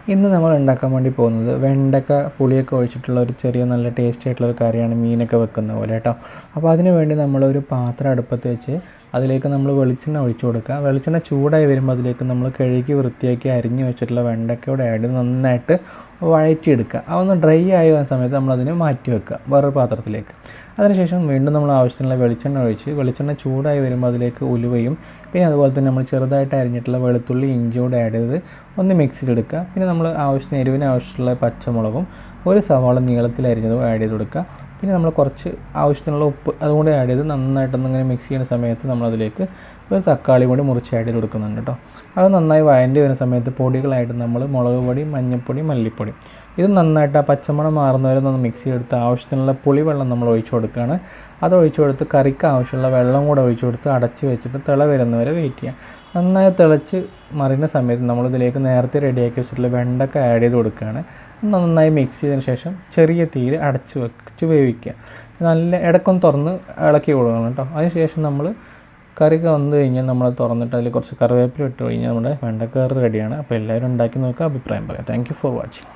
ഇന്ന് നമ്മൾ ഉണ്ടാക്കാൻ വേണ്ടി പോകുന്നത് വെണ്ടക്ക പുളിയൊക്കെ ഒഴിച്ചിട്ടുള്ള ഒരു ചെറിയ നല്ല ടേസ്റ്റി ആയിട്ടുള്ള ഒരു കറിയാണ്, മീനൊക്കെ വെക്കുന്ന പോലെ കേട്ടോ. അപ്പോൾ അതിന് വേണ്ടി നമ്മളൊരു പാത്രം അടുപ്പത്ത് വെച്ച് അതിലേക്ക് നമ്മൾ വെളിച്ചെണ്ണ ഒഴിച്ചു കൊടുക്കുക. വെളിച്ചെണ്ണ ചൂടായി വരുമ്പോൾ അതിലേക്ക് നമ്മൾ കഴുകി വൃത്തിയാക്കി അരിഞ്ഞ് വെച്ചിട്ടുള്ള വെണ്ടക്കയോടെ ആഡ് നന്നായിട്ട് വഴറ്റിയെടുക്കുക. അതൊന്ന് ഡ്രൈ ആയി വരുന്ന സമയത്ത് നമ്മളതിനെ മാറ്റി വെക്കുക വേറൊരു പാത്രത്തിലേക്ക്. അതിനുശേഷം വീണ്ടും നമ്മൾ ആവശ്യത്തിനുള്ള വെളിച്ചെണ്ണ ഒഴിച്ച് വെളിച്ചെണ്ണ ചൂടായി വരുമ്പോൾ അതിലേക്ക് ഉലുവയും പിന്നെ അതുപോലെ തന്നെ നമ്മൾ ചെറുതായിട്ട് അരിഞ്ഞിട്ടുള്ള വെളുത്തുള്ളി ഇഞ്ചിയോടെ ആഡ് ചെയ്ത് ഒന്ന് മിക്സ് ചെയ്തെടുക്കുക. പിന്നെ നമ്മൾ ആവശ്യത്തിന് എരിവിന് ആവശ്യമുള്ള പച്ചമുളകും ഒരു സവാള നീളത്തിൽ അരിഞ്ഞതും ആഡ് ചെയ്ത് കൊടുക്കുക. പിന്നെ നമ്മൾ കുറച്ച് ആവശ്യത്തിനുള്ള ഉപ്പ് അതുകൊണ്ട് ആഡ് ചെയ്ത് നന്നായിട്ടൊന്ന് ഇങ്ങനെ മിക്സ് ചെയ്യുന്ന സമയത്ത് നമ്മളതിലേക്ക് ഒരു തക്കാളി കൂടി മുറിച്ച് ആഡ് ചെയ്ത് കൊടുക്കുന്നുണ്ട് കേട്ടോ. അത് നന്നായി വഴണ്ടി വരുന്ന സമയത്ത് പൊടികളായിട്ട് നമ്മൾ മുളക് പൊടി, മഞ്ഞൾപ്പൊടി, മല്ലിപ്പൊടി ഇത് നന്നായിട്ട് ആ പച്ചമണം മാറുന്നവരെ ഒന്ന് മിക്സ് ചെയ്തെടുത്ത് ആവശ്യത്തിനുള്ള പുളിവെള്ളം നമ്മൾ ഒഴിച്ചു കൊടുക്കുകയാണ്. അത് ഒഴിച്ചു കൊടുത്ത് കറിക്ക് ആവശ്യമുള്ള വെള്ളം കൂടെ ഒഴിച്ചു കൊടുത്ത് അടച്ച് വെച്ചിട്ട് തിള വരുന്നവരെ വെയിറ്റ് ചെയ്യുക. നന്നായി തിളച്ച് മറിയുന്ന സമയത്ത് നമ്മളിതിലേക്ക് നേരത്തെ റെഡിയാക്കി വെച്ചിട്ടുള്ള വെണ്ടക്ക ആഡ് ചെയ്ത് കൊടുക്കുകയാണ്. നന്നായി മിക്സ് ചെയ്തതിന് ശേഷം ചെറിയ തീയിൽ അടച്ച് വെച്ച് വേവിക്കുക. നല്ല ഇടയ്ക്കൊന്ന് തുറന്ന് ഇളക്കി കൊടുക്കണം കേട്ടോ. അതിനുശേഷം നമ്മൾ കറിയൊക്കെ വന്നു കഴിഞ്ഞാൽ നമ്മൾ തുറന്നിട്ട് അതിൽ കുറച്ച് കറിവേപ്പില ഇട്ട് കഴിഞ്ഞാൽ നമ്മുടെ വെണ്ടക്കറി റെഡിയാണ്. അപ്പോൾ എല്ലാവരും ഉണ്ടാക്കി നോക്കുക, അഭിപ്രായം പറയാം. Thank you for watching.